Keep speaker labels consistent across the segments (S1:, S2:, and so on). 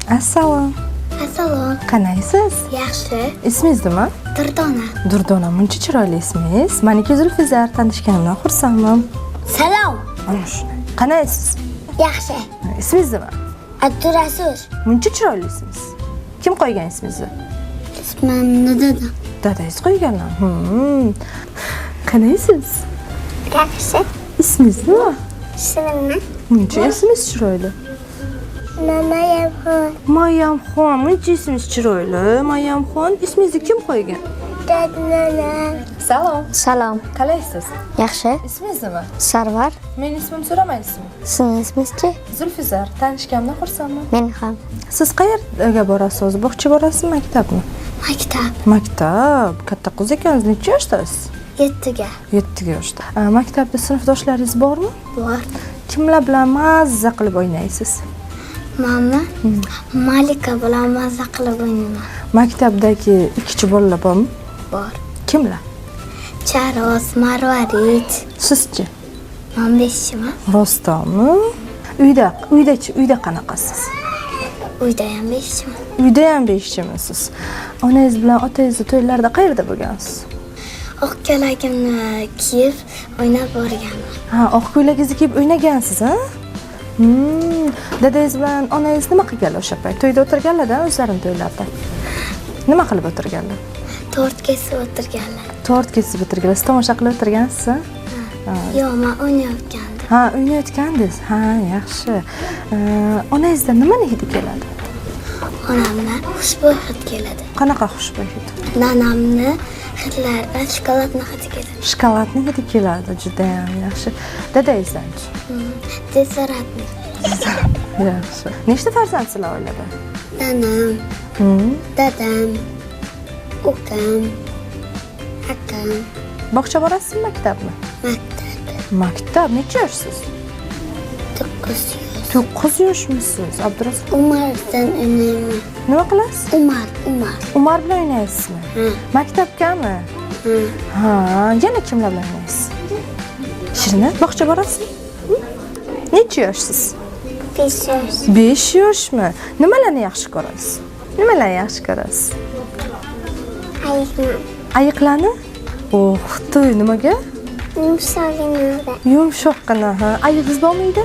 S1: Assalom.
S2: Assalom.
S1: Qanaysiz?
S2: Yaxshi.
S1: Ismingiz nima?
S2: Durdona.
S1: Durdona, muncha chiroyli ismingiz. Meniki Zulfizar, tanishganimdan xursandman.
S2: Salom.
S1: Ana shunday. Qanaysiz?
S2: Yaxshi.
S1: Ismingiz nima?
S2: Abdurasur.
S1: Muncha chiroyli ismingiz. Kim qo'ygan ismingizni?
S2: Ismimni dadam.
S1: Dadangiz qo'yganlar. Qanaysiz?
S2: Yaxshi.
S1: Ismingiz nima?
S2: Shirinmi?
S1: Muncha ismingiz chiroyli.
S2: Mamayamxon.
S1: Mayamxon, muncha ismingiz chiroyli. Mayamxon, ismingizni kim qo'ygan?
S2: Dadam.
S1: Salom.
S3: Salom.
S1: Qalaysiz?
S3: Yaxshi.
S1: Ismingiz nima?
S3: Sarvar.
S1: Mening ismim so'ramaysizmi?
S3: Sizning ismingizchi?
S1: Zulfizar, tanishganimdan xursandman.
S3: Men ham.
S1: Siz qayerga borasiz? Bog'cha borasizmi, maktabmi?
S2: Maktab.
S1: Maktab. Katta qiz ekansiz. Necha yoshdasiz?
S2: 7ga.
S1: 7 yoshda. Maktabda sinfdoshlaringiz bormi?
S2: Bor.
S1: Kimlar bilan mazza qilib o'ynaysiz?
S2: Mama Malika bilan mazza qilib o'ynayman.
S1: Maktabdagi ikkichi bolalar bormi?
S2: Bor.
S1: Kimlar?
S2: Charos, Marvarid.
S1: Sizchi?
S2: Men 5chiman.
S1: Rostami? Uyda qanaqasiz?
S2: Uyda ham 5chiman.
S1: Uyda ham 5chimisiz? Onangiz bilan otangiz to'ylarda qayerda bo'lgansiz?
S2: Oq ko'ylagimni kiyib o'ynab borganman.
S1: Ha, oq ko'ylagingizni kiyib o'ynagansiz, ha? Dadangiz bilan onangiz nima qilganlar o'sha payt? To'yda o'tirganlar-da, o'zlarining to'ylarida. Nima qilib o'tirganlar?
S2: Tort kesib o'tirganlar.
S1: Tort kesib o'tirganlar. Siz tomosha qilib o'tirgansiz?
S2: Yo'q, men o'ynayotgandim.
S1: Ha, o'ynayotgandingiz. Ha, yaxshi. Onangizdan nimani hidi keladi?
S2: Onamdan xushbo'y hid keladi.
S1: Qanaqa xushbo'y hid?
S2: Nanamni hidlaridan shokoladni hidi keladi.
S1: Shokoladni hidi keladi, juda ham yaxshi. Dadangizdanchi?
S2: Desoratni.
S1: Yaxshi. Nechta farzandsizlar oilada?
S2: Nanam, dadam, ukam, akam.
S1: Bog'cha borasizmi, maktabmi?
S2: Maktab.
S1: Maktab, necha yoshsiz?
S2: 9 yosh.
S1: 9 yoshmisiz? Abdurasul.
S2: Umardan o'ynayman.
S1: Nima qilasiz?
S2: Umar.
S1: Umar bilan o'ynaysizmi? Maktabgami? Ha, yana kimlar bilan o'ynaysiz? Shirina, bog'cha borasizmi? Necha yoshsiz?
S2: 5 yosh.
S1: 5 yoshmi? Nimalarni yaxshi ko'rasiz? Ayiqlarni? To'y nimaga? Yumshoqqina, ha. Ayiqingiz bormi uyda?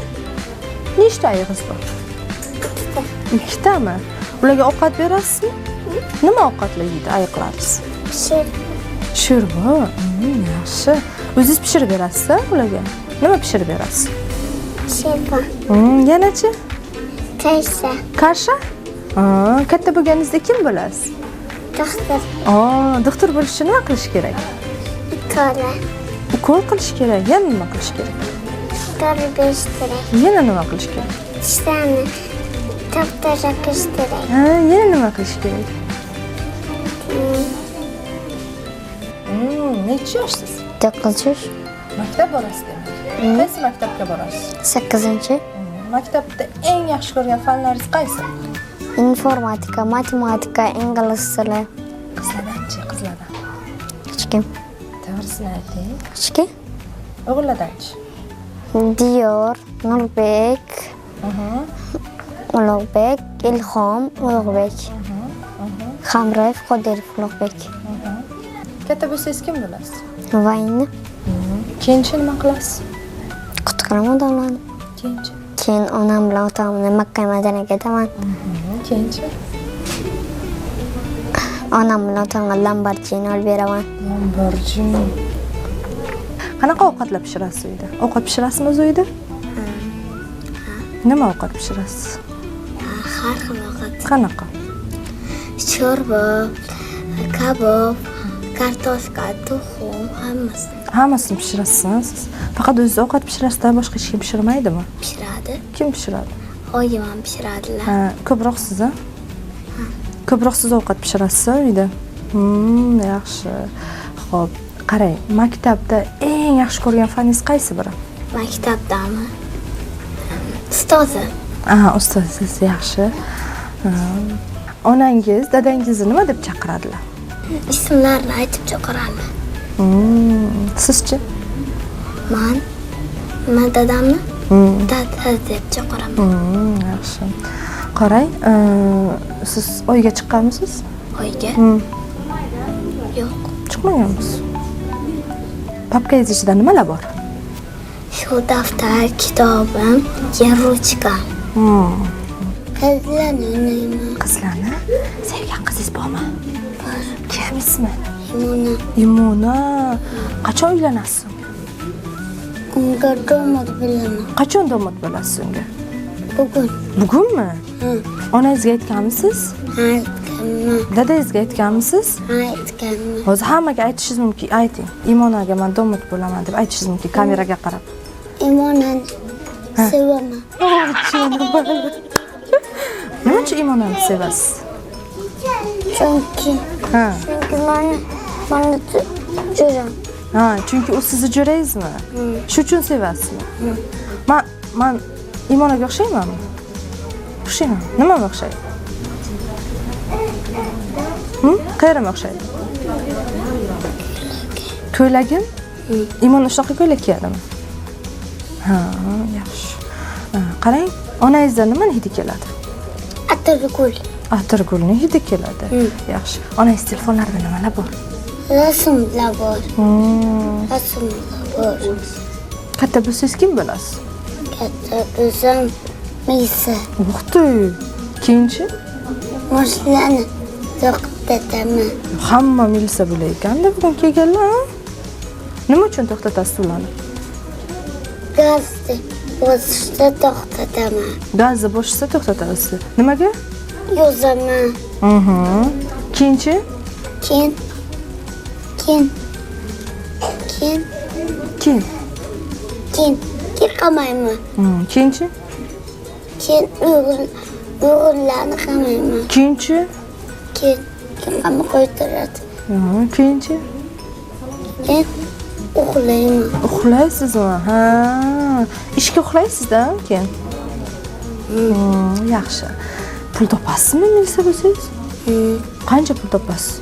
S1: Nechta ayiqingiz bor? 2tami? Ularga ovqat berasizmi? Nima ovqatlar yeydi ayiqlaringiz? Sho'rva. Yaxshi. O'zingiz pishirib berasiz-a ularga? Nima pishirib berasiz?
S2: Sho'rva.
S1: Yanachi?
S2: Kasha.
S1: Katta bo'lganingizda kim bo'lasiz?
S2: Doktor.
S1: Doktor bo'lish uchun nima qilish kerak? Ukol qilish kerak. Yana nima qilish kerak?
S2: Dori berish kerak.
S1: Yana nima qilish kerak?
S2: Tishlarni to'xtatib qilish kerak.
S1: Yana nima qilish kerak? Necha yoshsiz?
S3: 9 yosh.
S1: Maktab borasiz demak. Qaysi maktabga borasiz?
S3: 8-chi.
S1: Maktabda eng yaxshi ko'rgan fanlaringiz qaysi?
S3: Informatika, matematika, ingliz tili.
S1: Qizlardan.
S3: Hech kim.
S1: To'g'risini ayting.
S3: Hech kim.
S1: O'g'illardanchi?
S3: Diyor, Nurbek, Ulug'bek, Ilhom, Ulug'bek. Hamroyev, Qodirov, Ulug'bek.
S1: Katta bo'lsangiz kim bo'lasiz?
S3: Vayni.
S1: Keyinchi nima qilasiz?
S3: Qutqaraman odamlarni.
S1: Keyinchi.
S3: Keyin onam bilan otamni Makka Madinaga ketaman.
S1: Keyinchi.
S3: Onam bilan otamga Lamborghini olib beraman.
S1: Lamborghini. Qanaqa ovqatlar pishirasiz uyda? Ovqat pishirasizmi o'z uyda? Nima ovqat pishirasiz?
S2: Har xil ovqat.
S1: Qanaqa?
S2: Sho'rva, kabob, kartoshka, tuxum, hammasi.
S1: Hammasini pishirasiz siz. Faqat o'zingiz ovqat pishirasiz-da, boshqa hech kim pishirmaydimi?
S2: Pishiradi.
S1: Kim pishiradi?
S2: Oyim ham pishiradilar.
S1: Ko'proq siz-a? Ko'proq siz ovqat pishirasiz uyda. Yaxshi. Xo'p, qarang, maktabda eng yaxshi ko'rgan faningiz qaysi biri?
S2: Maktabdami? Ustozi.
S1: Ustozingiz yaxshi. Onangiz, dadangizni nima deb chaqiradilar?
S2: Ismlarini aytib chaqiradi.
S1: Sizchi?
S2: Men dadamni dada deb chaqiraman.
S1: Yaxshi. Qarang, siz oyga chiqqanmisiz?
S2: Oyga? Yo'q.
S1: Chiqmaganmiz. Papkangiz ichida nimalar bor?
S2: Shu daftar, kitobim, ruchka. Qizlarni o'ynayman.
S1: Qizlarni sevgan qizingiz bormi?
S2: Bor.
S1: Kim ismi?
S2: Imona.
S1: Imona. Qachon uylanasiz?
S2: Unga domod bilaman.
S1: Qachon domod bo'lasiz unga?
S2: Bugun.
S1: Bugunmi?
S2: Ha.
S1: Onangizga aytganmisiz?
S2: Aytganman.
S1: Dadangizga aytganmisiz?
S2: Aytganman.
S1: Hozir hammaga aytishingiz mumkin. Ayting. Imonaga men domod bo'laman deb aytishingiz mumkin kameraga qarab.
S2: Imonani sevaman.
S1: Nima uchun Imonani sevasiz?
S2: Chunki mani jo'ram.
S1: Ha, chunki u sizni jo'rangizmi? Shu uchun sevasizmi? Men Imonaga o'xshaymanmi? O'xshayman. Nimaga o'xshaydi? Qayerga o'xshaydi? Ko'ylagim? Imona shunaqa ko'ylak kiyadimi? Ha, yaxshi. Qarang, onangizdan nimani hidi keladi?
S2: Atirgul.
S1: Atirgulning hidi keladi. Yaxshi. Onangiz telefonlarida nimalar bor?
S2: Rasmlar bor. Rasmlar bor.
S1: Katta bo'lsangiz kim bo'lasiz?
S2: Katta bo'lsam Misa.
S1: O'qdi. Keyinchi?
S2: Mashinani to'xtataman.
S1: Hamma milisa bo'lar ekan-da bugun kelganlar. Nima uchun to'xtatasiz ularni?
S2: Gazni bosishda to'xtataman.
S1: Gazni bosishsa to'xtatasiz. Nimaga?
S2: Yozaman.
S1: Keyinchi?
S2: Keyin qamayman.
S1: Keyinchi?
S2: Keyin o'g'illarni qamayman.
S1: Keyinchi?
S2: Keyin qamab qo'ydiradi.
S1: Keyinchi?
S2: Keyin uxlayman.
S1: Uxlaysizmi? Ha. Ishga uxlaysiz-da keyin. Yaxshi. Pul topasizmi milisa bo'lsangiz? Qancha pul topasiz?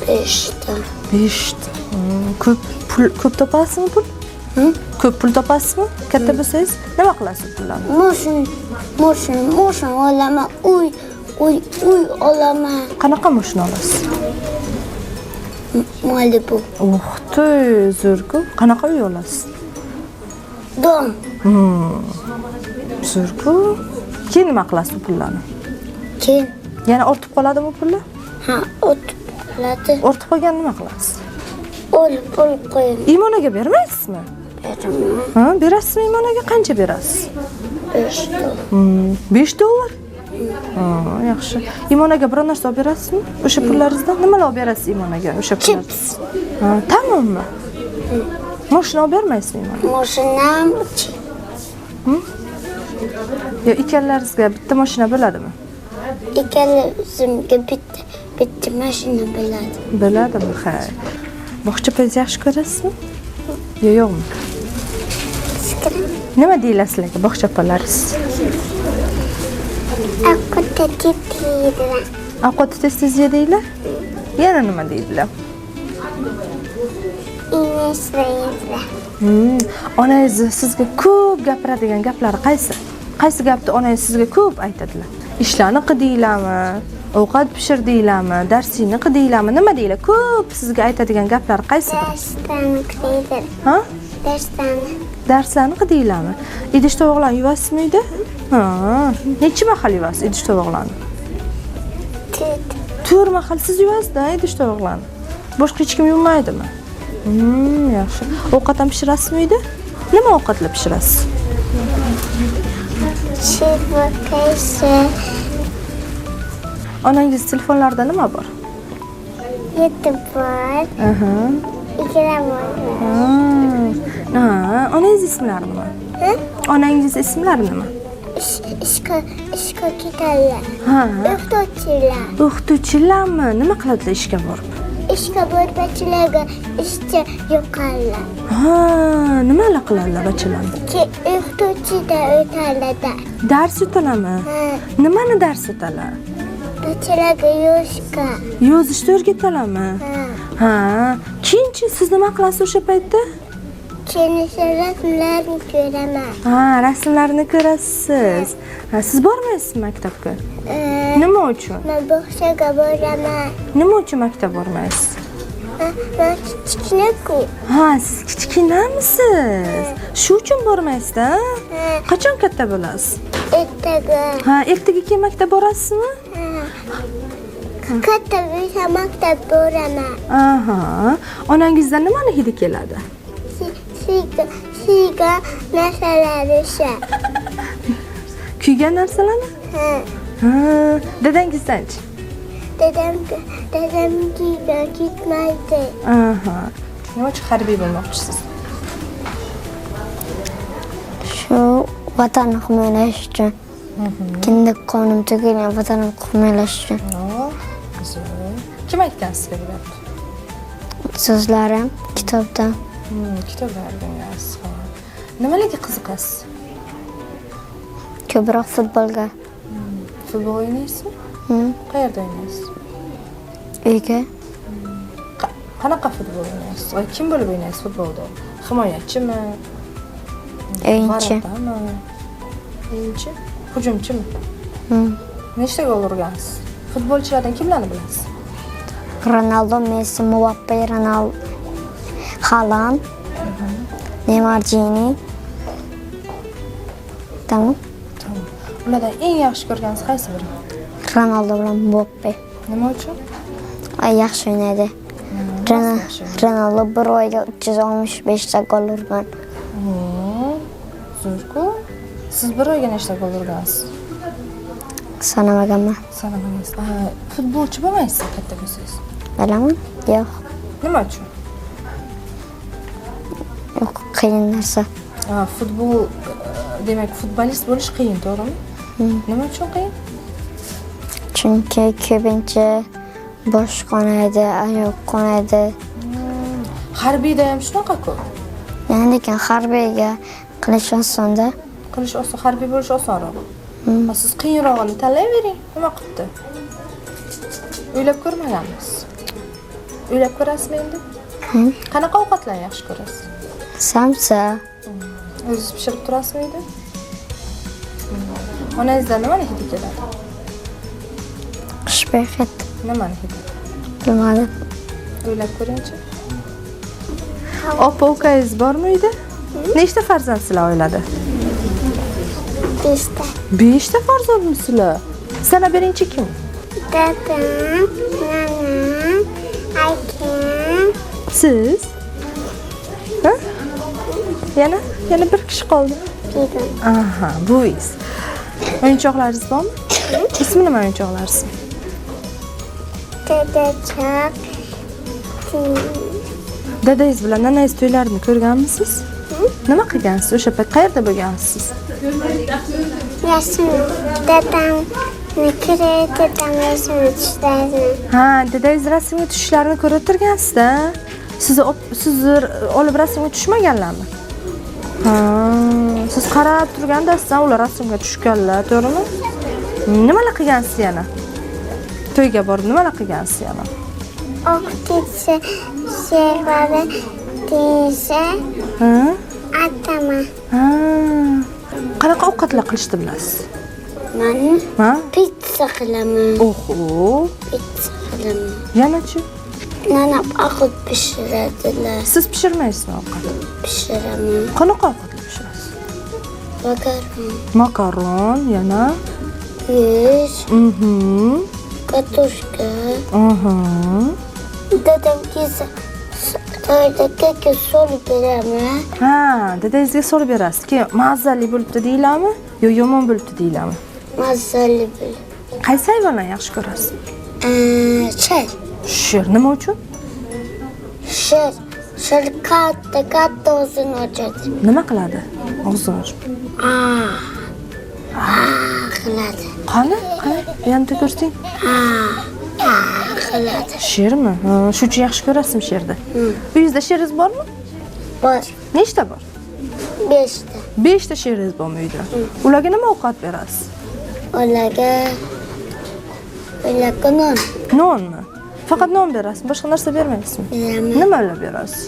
S2: 5 ta.
S1: 5 ta. Ko'p topasizmi pul? Ko'p pul topasizmi? Katta bo'lsangiz nima qilasiz pullarni?
S2: Mashina olaman. Uy olaman.
S1: Qanaqa mashina olasiz?
S2: Malibu.
S1: O'xti, zo'r-ku. Qanaqa uy olasiz?
S2: Dom.
S1: Zo'r-ku. Keyin nima qilasiz pullarni?
S2: Keyin
S1: Yana ortib qoladimi pullar?
S2: ha, o'tib qoladi.
S1: Ortib qolgan nima qilasiz?
S2: Olib qo'yaman.
S1: Imonaga bermaysizmi?
S2: Beraman.
S1: Ha, berasizmi Imonaga? Qancha berasiz?
S2: 5 ta.
S1: 5 dollar. Yaxshi. Imonaga biror narsa olib berasizmi? O'sha pullaringizdan nimalar olib berasiz Imonaga? O'sha pullar.
S2: Chips.
S1: Ha, tamommi? Mashina olib bermaysizmi Imonaga?
S2: Mashinam
S1: Yo, ikkalaringizga bitta mashina bo'ladimi?
S2: ikkalimizga bitta mashina bo'ladi.
S1: Bo'ladimi? Ha. Bog'cha payiz yaxshi ko'rasizmi? Yo, yo'qmi? Nima deylasizlar bog'cha opalaringiz? Ovqatni tez-tez yedinglar? Yana nima deydilar? Onangiz sizga ko'p gapiradigan gaplari qaysi? Qaysi gapni onangiz sizga ko'p aytadilar? Ishlarni qildinglarmi? Ovqat pishirdinglarmi? Darsingni qildinglarmi? Nima deylar? Ko'p sizga aytadigan gaplari qaysi biri?
S2: Darslarni qildim.
S1: Ha?
S2: Darslarni.
S1: Darslarni qildinglarmi? Idish tovoqlarni yuvasizmi uyda? Ha, necha mahal yuvasiz idish tovoqlarni? 4 mahal siz yuvasiz-da idish tovoqlarni. Boshqa hech kim yuvmaydimi? Yaxshi. Ovqat ham pishirasizmi uyda? Nima ovqatlar pishirasiz?
S2: Chivakaysa.
S1: Onangiz telefonlarida nima bor?
S2: YouTube bor. Ikkala bor.
S1: Onangiz ismlari nima? Onangiz ismlari nima?
S2: Ishga ketadilar.
S1: Ha.
S2: O'qituvchilar.
S1: O'qituvchilarmi? Nima qiladilar ishga borib?
S2: Ishga borib bachalarga ishcha yo'qollar.
S1: Ha, nimalar qiladilar bachalarni?
S2: O'qituvchida o'tadi.
S1: Dars o'talarmi? Nimani dars o'talar?
S2: Bachalarga yozishga.
S1: Yozishni o'rgatalarmi? Ha. Keyinchi siz nima qilasiz o'sha paytda?
S2: Kendisi resimlerini göremez.
S1: Ha, rasmlarni ko'rasiz. Ha, siz bormaysizmi maktabga? Nima uchun?
S2: Ben boşaga boramam.
S1: Nima uchun maktab bormaysiz?
S2: Ben kichkina-ku.
S1: Ha, siz kichkinamisiz? Shu uchun bormaysiz-da? Qachon katta bo'lasiz?
S2: Ertaga.
S1: Ha, ertaga keyin maktab borasizmi?
S2: Katta bo'lsa maktab boraman.
S1: Aha. Onangizdan nimani hidi keladi?
S2: Siga narsalar o'sha.
S1: Kuygan narsalarni? Ha, dadangizdanchi?
S2: Dedem kiygan ketmaydi.
S1: Aha. Nima uchun harbiy bo'lmoqchisiz?
S3: Shu vatanni himoyalash uchun. Kindik qonim to'kilgan vatanni himoyalash uchun.
S1: Kim aytgan sizga bu gapni?
S3: So'zlarim kitobdan.
S1: Kitoblardan yozasiz. Nimalarga qiziqasiz?
S3: Ko'proq futbolga.
S1: Futbol o'ynaysizmi? Qayerda o'ynaysiz?
S3: Uyga.
S1: Qanaqa futbol o'ynaysiz? Voy, kim bo'lib o'ynaysiz futbolda? Himoyachimi?
S3: O'yinchi.
S1: O'yinchi? Hujumchimi? Nechta gol urgansiz? Futbolchilardan kimlarni bilasiz?
S3: Ronaldo, Messi, Mbappe, Ronaldo, Haaland, Neymar, Gini. Tamam.
S1: Tamam. Ulardan eng yaxshi ko'rganingiz qaysi biri?
S3: Ronaldo bilan Mbappe.
S1: Nima uchun?
S3: Yaxshi o'ynaydi. Ronaldo bir oyda 365 ta gol urgan.
S1: Zo'r-ku. Siz bir oyga nechta gol urgansiz?
S3: Sanamaganman.
S1: Sanamaysiz. Futbolchi bo'lmaysiz katta bo'lsangiz.
S3: Bilaman? Yo'q.
S1: Nima uchun?
S3: Yo'q, qiyin narsa.
S1: Futbol demak futbolist bo'lish qiyin, to'g'rimi? Nima uchun qiyin?
S3: Chunki ko'pincha bosh qonaydi, oyoq qonaydi.
S1: Harbiyda ham shunaqa-ku.
S3: Yani lekin harbiyga qilish osonda.
S1: Qilish oson, harbiy bo'lish osonroq. Siz qiyinrog'ini tanlayvering. Nima qilibdi? O'ylab ko'rmaganmiz. O'ylab ko'rasizmi endi? Qanaqa ovqatlarni yaxshi ko'rasiz?
S3: Samsa.
S1: O'zingiz pishirib turasizmi uyda? Onangizdan nimani hidi keladi?
S3: Qish payti.
S1: Nimani hidi?
S3: Bilmadim.
S1: O'ylab ko'ring-chi. Opa-ukangiz bormi uyda? Nechta farzandsizlar oilada?
S2: 5 ta.
S1: 5 ta farzandmisizlar? Sana birinchi kim?
S2: Dadam, nanam, akam.
S1: Siz? Ha? Yana bir kishi qoldi. Aha, buvingiz. O'yinchoqlaringiz bormi? Ismi nima o'yinchoqlaringiz?
S2: Dadachoq.
S1: Dadangiz bilan nanangiz to'ylarini ko'rganmisiz? Nima qilgansiz? O'sha payt qayerda bo'lgansiz?
S2: Rasm. Dadamni ko'rib, dadam rasmini tushlardi.
S1: Ha, dadangiz rasmga tushishlarini ko'rib o'tirgansiz-da. Sizni olib rasmga tushmaganlarmi? Ha, siz qarab turgandasiz, ular rasmga tushganlar, to'g'rimi? Nimalar qilgansiz yana? To'yga borib nimalar qilgansiz yana?
S2: O'qituvchi Shervali desa, atama.
S1: Ha. Qanaqa ovqatlar qilishni bilasiz?
S2: Men
S1: Ha?
S2: pizza qilaman.
S1: Oho.
S2: Pizza qilaman.
S1: Yana-chi?
S2: Nanam ovqat pishiradilar.
S1: Siz pishirmaysizmi ovqat?
S2: Pishiraman.
S1: Qanaqa ovqatlar pishirasiz?
S2: Makaron,
S1: Makaron, yana?
S2: go'sht, kartoshka. Dadam kelsa, to'ydagi solib beraman.
S1: Ha, dadangizga solib berasiz. Keyin mazali bo'libdi deylarmi? Yo yomon bo'libdi deylarmi?
S2: Mazali bo'lib.
S1: Qaysi hayvonlarni yaxshi ko'rasiz?
S2: Sher.
S1: Sher nima uchun?
S2: Sher katta o'zini ochadi.
S1: Nima qiladi? Og'zini ochib.
S2: Qiladi.
S1: Qani? Yana ko'rsang?
S2: Qiladi.
S1: Shermi? Shu uchun yaxshi ko'rasizmi sherni? Uyingizda sheringiz bormi?
S2: Bor.
S1: Nechta bor?
S2: 5 ta.
S1: 5 ta sheringiz bormi uyda? Ularga nima ovqat berasiz?
S2: Ularga non.
S1: Nonmi? Faqat non berasiz, boshqa narsa bermaysizmi?
S2: Beraman.
S1: Nimalar berasiz?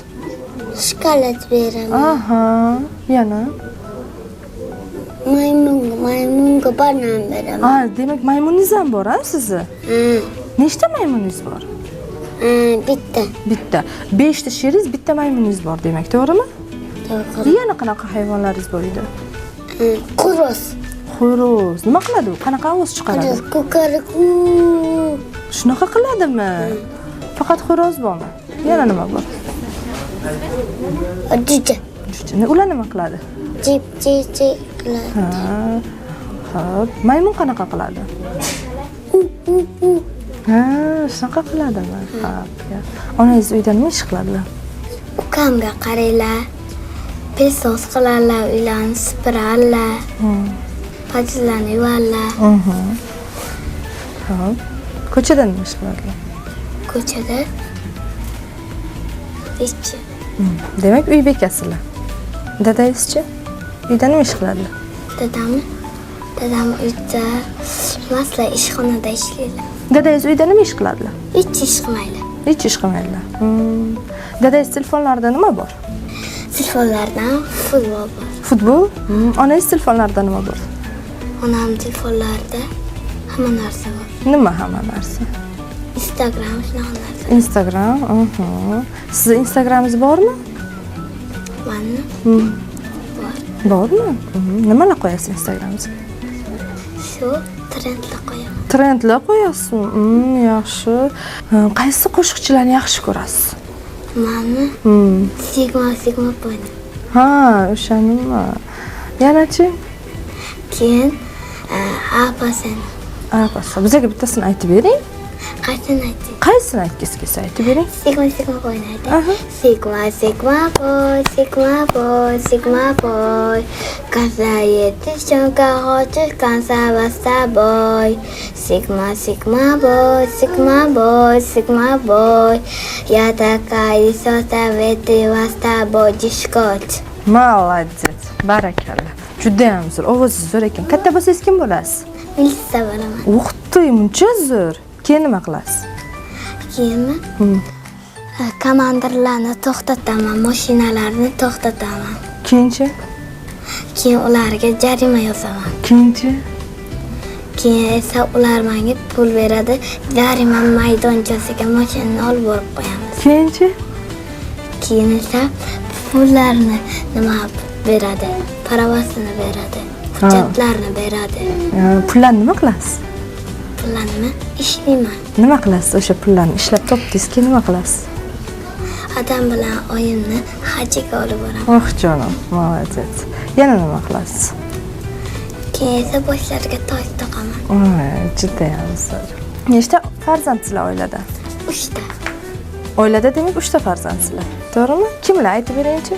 S2: shokolad beraman.
S1: Aha, yana.
S2: Maymunga banan beraman.
S1: Demak maymuningiz ham bor, ha, sizni? Nechta maymuningiz bor?
S2: Bitta.
S1: Bitta. 5 ta sheringiz, bitta maymuningiz bor demak, to'g'rimi?
S2: To'g'ri.
S1: Yana qanaqa hayvonlaringiz bor edi?
S2: Qo'roz.
S1: Xo'roz. Nima qiladi u? Qanaqa ovoz chiqaradi?
S2: Ko'kariku.
S1: Shunaqa qiladimi? Faqat xo'roz bormi? Yana nima bor?
S2: Juja.
S1: Ular nima qiladi?
S2: Jip qiladi.
S1: Xo'p, maymun qanaqa qiladi? Shunaqa qiladimi? Xo'p. Onangiz uyda nima ish qiladilar?
S2: Ukamga qaranglar. Pesos qilarlar, uylarni supurarlar. Pajlarni yuvarlar.
S1: Xo'p. Ko'chada nima ish qiladilar?
S2: Ko'chada ishchi.
S1: Demak, uy bekasizlar. Dadangizchi? Uyda nima ish qiladilar?
S2: Dadam uyda emaslar, ishxonada ishlaydi.
S1: Dadangiz uyda nima ish qiladilar?
S2: Hech ish qilmaydi.
S1: Hech ish qilmaydilar. Dadangiz telefonlarida nima bor?
S2: Telefonlardan futbol bor.
S1: Futbol? Onangiz telefonlarida nima bor?
S2: Onam telefonlarida hamma narsa bor.
S1: Nima hamma narsa?
S2: Instagram shunaqa narsa.
S1: Instagram, Sizni Instagramingiz bormi?
S2: Mani? Bor.
S1: Bormi? Nimalar qo'yasiz Instagramingizga?
S2: Shu trendlar qo'yaman.
S1: Trendlar qo'yasizmi? Yaxshi. Qaysi qo'shiqchilarni yaxshi ko'rasiz?
S2: Mani? Sigma bo'yni.
S1: Ha, o'shanimi? Yanachi?
S2: Keyin Apasen.
S1: Apasa. Bizga bittasini aytib bering.
S2: Qaysini ayting?
S1: Qaysini aytgisi kelsa aytib bering.
S2: Sigma bo'yni ayting. Sigma boy. Kazayeti shonka hochish kansa basta boy. Sigma boy. Yatakai sota veti basta boy jishkot.
S1: Молодец. Barakalla. Juda ham zo'r. Ovozingiz zo'r ekan. Katta bo'lsangiz kim bo'lasiz?
S2: Milisa bo'laman.
S1: O'qitdi, muncha zo'r. Keyin nima qilasiz?
S2: Keyinmi? Komandirlarni to'xtataman, mashinalarni to'xtataman.
S1: Keyinchi?
S2: Keyin ularga jarima yozaman.
S1: Keyinchi?
S2: Keyin esa ular menga pul beradi. Jarima maydonchasiga mashinani olib borib qo'yamiz.
S1: Keyinchi?
S2: Keyin esa pullarni nima beradi? Paravasini beradi. Hujjatlarni beradi.
S1: Pullarni nima qilasiz?
S2: Pullarni ishlayman.
S1: Nima qilasiz? O'sha pullarni ishlab topdingiz, keyin nima qilasiz?
S2: Adam bilan oyimni hajga olib boraman.
S1: Oh jonim, молодец. Yana nima qilasiz?
S2: Keyin esa boshlariga toj taqaman.
S1: Juda ham zo'r. Nechta farzandsizlar oilada?
S2: 3 ta.
S1: Oilada demak 3 ta farzandsizlar. To'g'rimi? Kimlar aytib beringchi?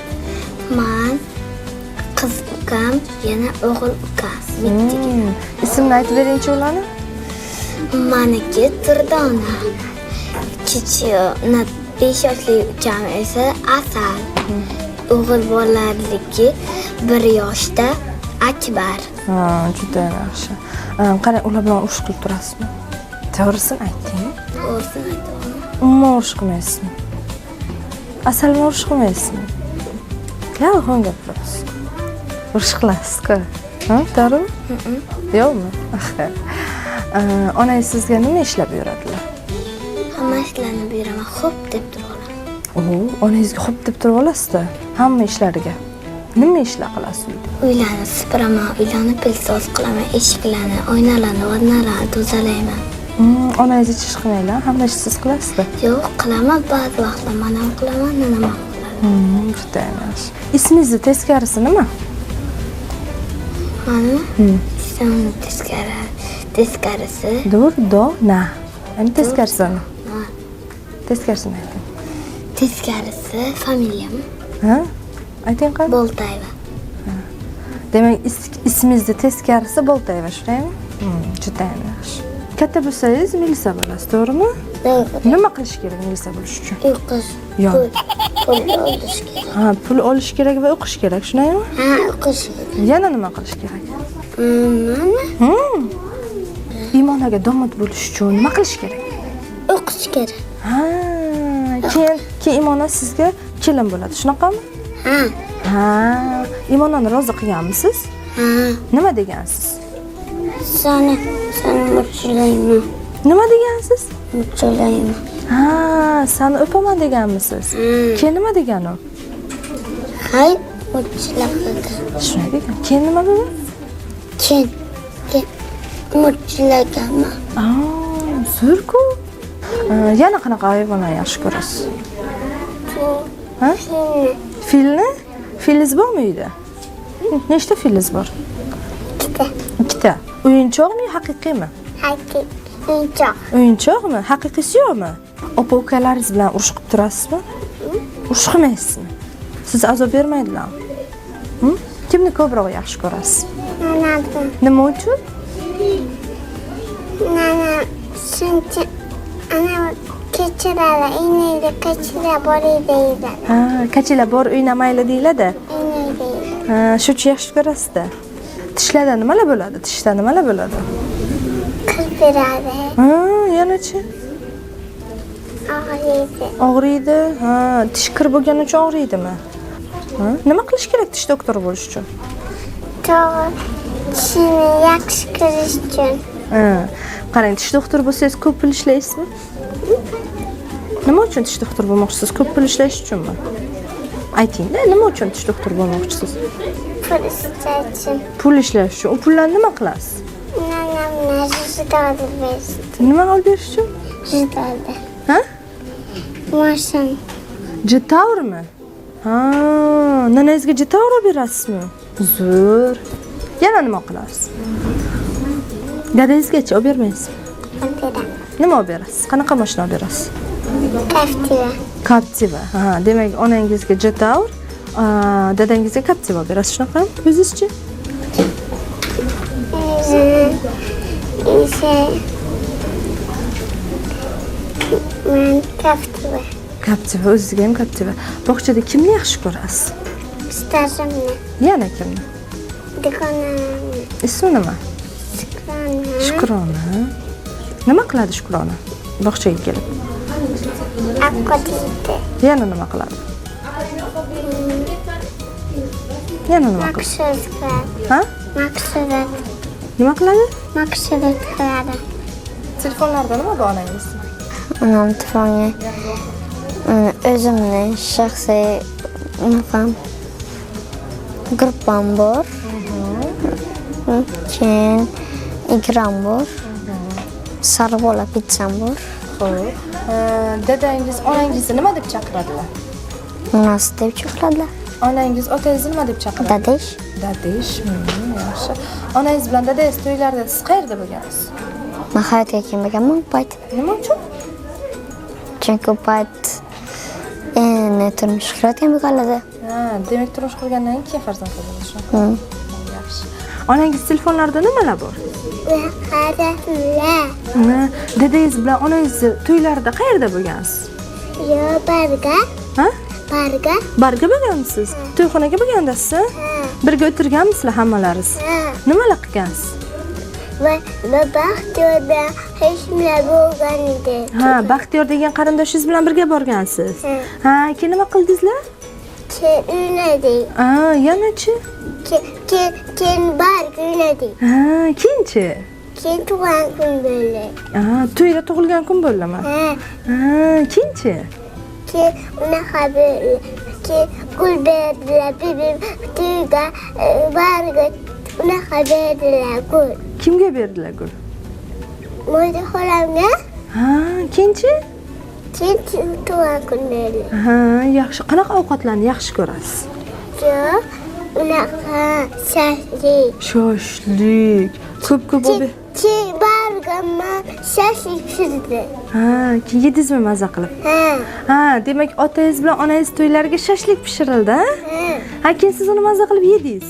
S2: Men, qiz ukam, yana o'g'il ukam. Bittaga.
S1: Ismini aytib beringchi ularni?
S2: Maniki Turdona. Kichkina 5 yoshli ukam esa Asal. O'g'il bolalarniki 1 yoshda Akbar.
S1: Juda yaxshi. Qarang, ular bilan urush qilib turasizmi? To'g'risini ayting.
S2: To'g'risini aytaman.
S1: Umuman urush qilmaysizmi? Asal bilan urush qilmaysizmi? Yolg'on gapirasiz. Urush qilasiz-ku. To'g'rimi? Yo'qmi? Onangiz sizga nima ishlab yuradilar?
S2: Hamma ishlarni beraman, xo'p deb turaman.
S1: Onangizga xo'p deb turib olasizda? Hamma ishlariga. Nima ishlar qilasiz uyda?
S2: Uylarni supuraman, uylarni pilsoz qilaman, eshiklarni, oynalarni, vannalarni tozalayman.
S1: Onangiz hech ish qilmaylar, hamma ishni siz qilasizda?
S2: Yo'q, qilaman, ba'zi vaqtlar men ham qilaman, nima qilaman.
S1: Juda yaxshi. Ismingizni teskarisi nima?
S2: Mani? Ismim teskarisi.
S1: Durdona. Endi teskarisini. Teskarisini ayting.
S2: Teskarisi familiyam.
S1: Ayting qani?
S2: Boltayeva.
S1: Demak, ismingizni teskarisi Boltayeva, shundaymi? Juda yaxshi. Katta bo'lsangiz milisa bo'lasiz, to'g'rimi? Nima qilish kerak milisa bo'lish uchun?
S2: O'qish.
S1: Yo'q.
S2: Pul olish kerak.
S1: Pul olish kerak va o'qish kerak, shundaymi?
S2: O'qish kerak.
S1: Yana nima qilish kerak? Imonaga domod bo'lish uchun nima qilish kerak?
S2: O'qish kerak.
S1: Keyin Imona sizga kelin bo'ladi, shunaqami?
S2: Ha.
S1: Ha, Imonani rozi qilganmisiz?
S2: Ha.
S1: Nima degansiz?
S2: Seni mutlulayman.
S1: Nima degansiz?
S2: Mutlulayman.
S1: Ha, seni o'paman deganmisiz? Keyin nima degan u?
S2: Hay, mutlulayman.
S1: Shunday degan. Keyin nima bo'ldi?
S2: Keyin mutlulayman.
S1: Zo'r-ku. Yana qanaqa hayvonlarni yaxshi ko'rasiz? Ha? Filni? Filiz bormi uyda? Nechta filiz bor? Ikkita. O'yinchoqmi, haqiqiymi?
S2: Haqiqiy.
S1: O'yinchoqmi? Haqiqiysi yo'qmi? Opa-ukalaringiz bilan urush qilib turasizmi? Urush qilmaysizmi? Siz azob bermaydilarmi? Kimni ko'proq yaxshi ko'rasiz?
S2: Nanam.
S1: Nima uchun?
S2: Nanam shuncha ana kechiradi, inayda kechira bor deydi.
S1: Ha, kachilar bor o'ynamayli deyiladi.
S2: Inay deydi.
S1: Ha, shu uchun yaxshi ko'rasiz-da. Tishlarda nimalar bo'ladi? Tishda nimalar bo'ladi?
S2: Qiz beradi.
S1: Ha, yana-chi?
S2: Og'riydi.
S1: Og'riydi. Ha, tish kir bo'lgani uchun og'riydimi? Ha, nima qilish kerak tish doktori bo'lish uchun?
S2: To'g'ri. Tishini yaxshi ko'rish uchun.
S1: Ha, qarang, tish doktori bo'lsangiz ko'p pul ishlaysizmi? Nima uchun tish doktori bo'lmoqchisiz? Ko'p pul ishlash uchunmi? Ayting-da, nima uchun tish doktori bo'lmoqchisiz?
S2: Pul ishlash uchun.
S1: Pul ishlash uchun. U pullarni nima qilasiz?
S2: Nanamni jidoli berish.
S1: Nima olib berish uchun?
S2: Jidoli.
S1: Ha?
S2: Mashin.
S1: Jetavrmi? Ha, nanangizga jetavr olib berasizmi? Zo'r. Yana nima qilasiz? Dadangizgacha olib bermaysizmi?
S2: Beraman.
S1: Nima olib berasiz? Qanaqa mashina olib berasiz?
S2: Captiva.
S1: Captiva. Ha, demak, onangizga jetavr, dadangizga Captiva olib berasiz, shunaqami? O'zizchi?
S2: Men Captiva.
S1: Captiva, o'zizga ham Captiva. Bog'chada kimni yaxshi ko'rasiz?
S2: Stajimni.
S1: Yana kimni?
S2: Do'konimni.
S1: Ismi nima? Shukrona. Nima qiladi Shukrona? Bog'chaga kelib.
S2: Aquadite.
S1: Yana nima qiladi? Yana nima qiladi?
S2: Maqsad qiladi.
S1: Ha?
S2: Maqsad.
S1: Nima qiladi?
S2: Maqsad qiladi.
S1: Telefonlarda nima bor onangizda?
S3: Onam telefoni o'zimni shaxsiy nafam gruppam bor. Keyin ikram bor. Sarbola pizzam bor.
S1: Xo'p. Dadangiz onangizni nima deb chaqiradilar?
S3: Onasi deb chaqiradilar.
S1: Onangiz otangizni nima deb chaqiradi?
S3: Dadish.
S1: Dadish. Yaxshi. Onangiz bilan dadangiz to'ylarda siz qayerda bo'lgansiz?
S3: Men hayotga kelmaganman bu payt.
S1: Nima uchun?
S3: Chunki bu payt endi turmush qurayotgan bo'lganlarda.
S1: Ha, demak turmush qurgandan keyin farzand bo'ladi shu. Yaxshi. Onangiz telefonlarida nimalar bor?
S2: Qaratlar.
S1: Dadangiz bilan onangiz to'ylarida qayerda bo'lgansiz?
S2: Yo, barga.
S1: Ha?
S2: Barga.
S1: Barga bo'lgansiz? To'yxonaga bo'lgandasiz? Birga o'tirganmisizlar hammalaringiz? Nimalar qilgansiz?
S2: Va Baxtiyorda hech nima bo'lgan edi.
S1: Ha, Baxtiyor degan qarindoshingiz bilan birga borgansiz. Ha, keyin nima qildingizlar?
S2: Keyin o'ynadik.
S1: Ha, yana-chi?
S2: Keyin barga o'ynadik.
S1: Ha, keyinchi?
S2: Keyin tug'ilgan kun bo'ldi.
S1: Ha, to'yda tug'ilgan kun bo'ldimi?
S2: Ha.
S1: Ha, keyinchi?
S2: Keyin unaqa bo'ldi. Keyin gul berdilar. Bibim to'yga barga unaqa berdilar gul.
S1: Kimga berdilar gul?
S2: Mo'yda xolamga.
S1: Ha, keyinchi?
S2: Keyin tug'ilgan kun bo'ldi.
S1: Ha, yaxshi. Qanaqa ovqatlarni yaxshi ko'rasiz?
S2: Yo'q, unaqa shashlik.
S1: Shoshlik. Ko'p olib.
S2: Keyin bargama shashlik pishirdi.
S1: Ha, keyin yedingizmi maza qilib?
S2: Ha.
S1: Ha, demak otangiz bilan onangiz to'ylariga shashlik pishirildi, ha?
S2: Ha.
S1: Ha, keyin siz uni maza qilib yedingiz.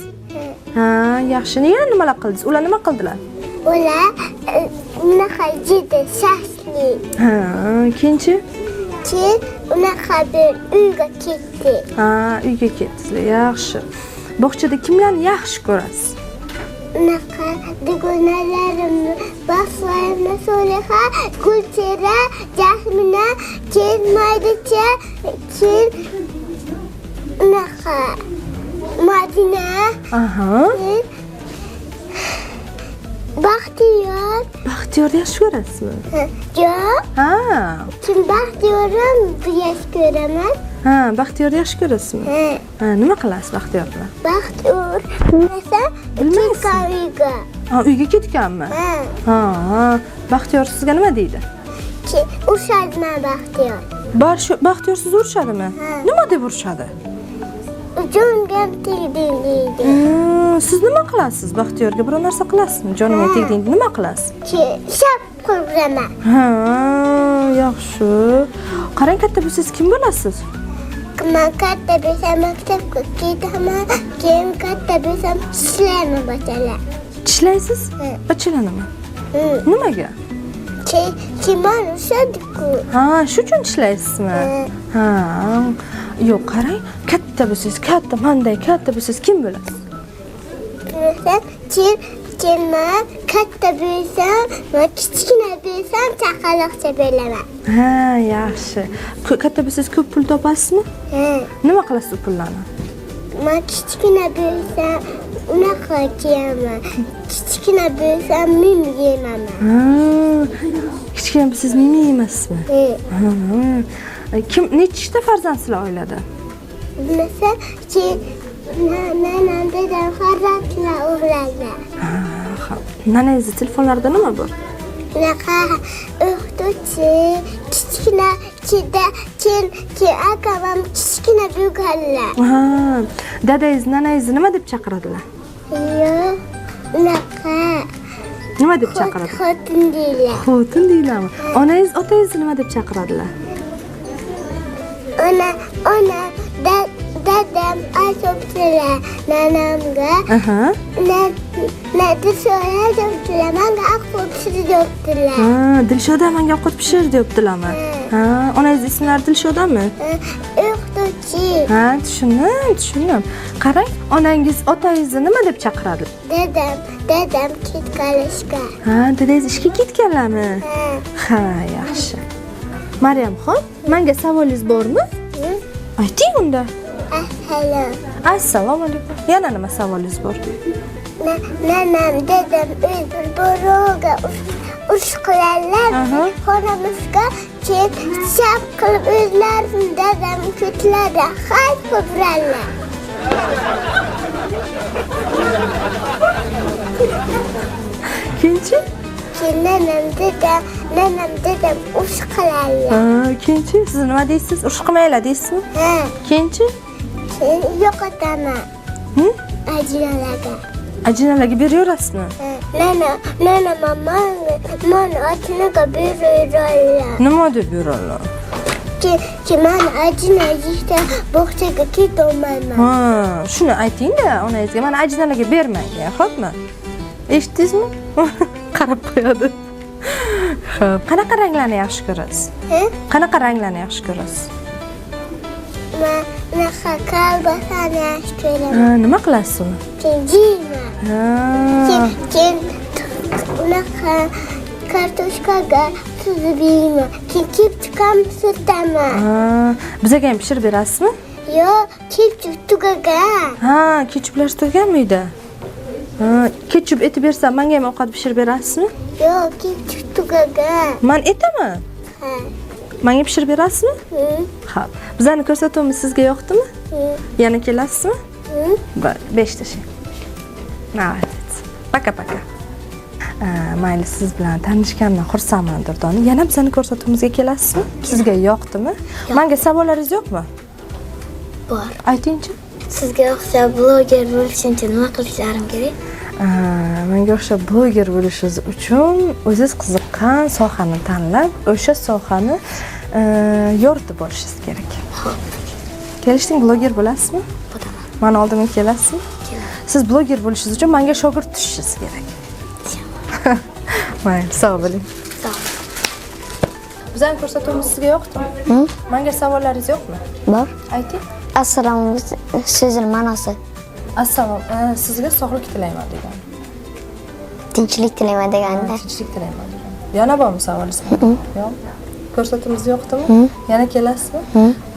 S1: Ha, yaxshi. Yana nimalar qildingiz? Ular nima qildilar?
S2: Ular unaqa yedi shashlik.
S1: Ha, keyinchi?
S2: Keyin unaqa bir uyga ketdi.
S1: Ha, uyga ketdingizlar. Yaxshi. Bog'chada kimlarni yaxshi ko'rasiz?
S2: Unaqa dugonalarimni, Basraimni, Soliha, Gulchehra, Jasmina, keyin Maydacha, keyin unaqa Madina.
S1: Aha.
S2: Baxtiyor.
S1: Baxtiyorni yaxshi ko'rasizmi?
S2: Yo'q.
S1: Ha.
S2: Kim Baxtiyorim bu yaxshi ko'raman.
S1: Ha, Baxtiyorni yaxshi ko'rasizmi? Ha, nima qilasiz Baxtiyor bilan?
S2: Baxtiyor. Nesa?
S1: Bilmaysiz. Ha, uyga ketganmi? Ha. Baxtiyor sizga nima deydi?
S2: Urishadimi Baxtiyor?
S1: Baxtiyor sizni urishadimi? Nima deb urishadi?
S2: Jonimga tegding deydi.
S1: Siz nima qilasiz? Baxtiyorga biror narsa qilasizmi? Jonimga tegding, nima qilasiz?
S2: Shap qilib
S1: Ha, yaxshi. Qarang, katta bo'lsangiz kim bo'lasiz?
S2: Men katta bo'lsam maktabga ketaman, keyin katta bo'lsam ishlayman bachala.
S1: Ishlaysiz? Bachalanimi? Nimaga?
S2: Kimon ushadi-ku.
S1: Ha, shu uchun ishlaysizmi? Ha. Yo'q, qarang, katta bo'lsangiz, menday katta bo'lsangiz kim bo'lasiz?
S2: Keyin men katta bo'lsam, men kichkina bo'lsam chaqaloqcha bo'laman.
S1: Ha, yaxshi. Katta bo'lsangiz ko'p pul topasizmi? Nima qilasiz u pullarni?
S2: Men kichkina bo'lsam unaqa kiyaman. Kichkina bo'lsam mim yeyman.
S1: Ha. Kichkina bo'lsangiz mim yemasizmi? Kim nechta farzand sizlar oilada?
S2: Bilmasa, nanam dedam farzandlar o'g'lanlar.
S1: Ha, nanangizni telefonlarida nima bor?
S2: Unaqa o'qituvchi, kichkina, keyin akamam kichkina bo'lganlar.
S1: Ha, dadangiz, nanangizni nima deb chaqiradilar?
S2: Yo'q, unaqa.
S1: Nima deb chaqiradi?
S2: Xotin deydilar.
S1: Xotin deylarmi? Onangiz, otangizni nima deb chaqiradilar?
S2: Ona, dadam aytibdilar nanamga. Dilshoda debdilar, menga ovqat pishir debdilar.
S1: Ha, Dilshoda menga ovqat pishir debdilarmi? Ha, onangiz ismlari Dilshodami?
S2: O'qituvchi.
S1: Ha, tushundim. Qarang, onangiz otangizni nima deb chaqiradi?
S2: Dadam ketgan ishga.
S1: Ha, dadangiz ishga ketganlarmi? Ha, yaxshi. Maryamxon, menga savolingiz bormi? Ayting unda. Assalomu alaykum. Yana nima savolingiz bor?
S2: Nanam, dadam boroga urush qiladilar. Xonamizga chap qilib o'zlarini dadam ko'tlarda hayt qo'yadilar.
S1: Keyinchi?
S2: Nanam dedam urush qiladilar.
S1: Ha, keyinchi siz nima deysiz? Urush qilmaylar deysizmi?
S2: Ha.
S1: Keyinchi?
S2: Yo'qotaman.
S1: Ajinalarga beraverasizmi?
S2: Nana mani ajinaga beraveradilar.
S1: Nima deb beradilar?
S2: Men ajina yeyishda bog'chaga ketolmayman.
S1: Ha, shuni ayting-da onangizga, mana ajinalarga bermang, xo'pmi? Eshitdingizmi? Qarab qo'yadi. Xo'p, qanaqa ranglarni yaxshi ko'rasiz? Qanaqa ranglarni yaxshi ko'rasiz?
S2: Men kolbasani yaxshi ko'raman.
S1: Ha, nima qilasiz uni?
S2: Yeyman.
S1: Ha.
S2: Keyin unaqa kartoshkaga suzib yeyman. Keyin kepchukam surtaman.
S1: Ha, bizga ham pishirib berasizmi?
S2: Yo'q, kepchuk tugagan.
S1: Ha, kechuplar tugaganmi uyda? Ha, kechup etib bersam, menga ham ovqat pishirib berasizmi?
S2: Yo'q, kepchuk tugagan.
S1: Men etaman?
S2: Ha.
S1: Menga pishirib berasizmi? Xo'p. Bizani ko'rsatuvimiz sizga yoqdimi? Yana kelasizmi? 5 tashing. Молодец. Paka. Mayli, siz bilan tanishganimdan xursandman, Durdona. Yana bizani ko'rsatuvimizga kelasizmi? Sizga yoqdimi? Menga savollaringiz yo'qmi?
S2: Bor.
S1: Aytingchi.
S2: Sizga o'xshab bloger bo'lishim uchun nima qilishlarim kerak?
S1: Menga o'xshab bloger bo'lishingiz uchun o'zingiz qiziqqan sohani tanlab, o'sha sohani yoritib olishingiz kerak.
S2: Xo'p.
S1: Kelishding, bloger bo'lasizmi?
S2: Bo'laman.
S1: Meni oldimga kelasizmi?
S2: Kelaman.
S1: Siz bloger bo'lishingiz uchun menga shogird tushishingiz kerak. Mayli, sog' bo'ling.
S2: Sog'.
S1: Bizning ko'rsatuvimiz sizga yoqdimi? Menga savollaringiz yo'qmi?
S3: Bor.
S1: Ayting.
S3: Assalomu so'zining ma'nosi.
S1: Assalom, sizga sog'lik tilayman degan.
S3: Tinchlik tilayman deganda.
S1: Tinchlik tilayman degan. Yana bormi savolingiz? Yo'q. Ko'rsatuvimiz yoqdimi? Yana kelasizmi?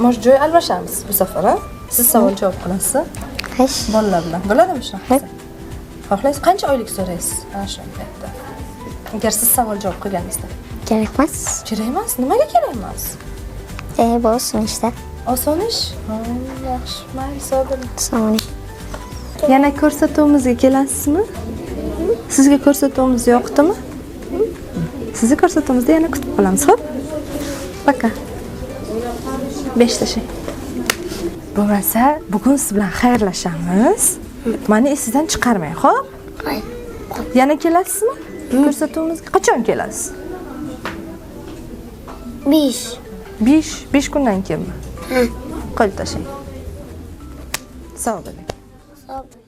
S1: Mo'sh joy almashamiz bu safar, ha? Siz savol javob qilasiz.
S3: Xo'sh.
S1: Bolalar bilan. Bo'ladimi shunaqa? Xohlaysiz? Qancha oylik so'raysiz? Ana shu paytda. Agar siz savol javob qilganingizda.
S3: Kerak emas.
S1: Kerak emas. Nimaga kerak emas?
S3: Bo'lsin ishda.
S1: Oson ish. Yaxshi. Mayli, sodda.
S3: Sog'ning.
S1: Yana ko'rsatuvimizga kelasizmi? Sizga ko'rsatuvimiz yoqdimi? Sizni ko'rsatuvimizda yana kutib qolamiz, xo'p? Paka. 5 tashay. Bo'lmasa, bugun siz bilan xayrlashamiz. Meni esingizdan chiqarmang, xo'p?
S2: Voy.
S1: Yana kelasizmi? Ko'rsatuvimizga qachon kelasiz?
S2: 5.
S1: 5 kundan keyinmi? Qo'l tashlang. Sog' bo'ling.
S2: Sog'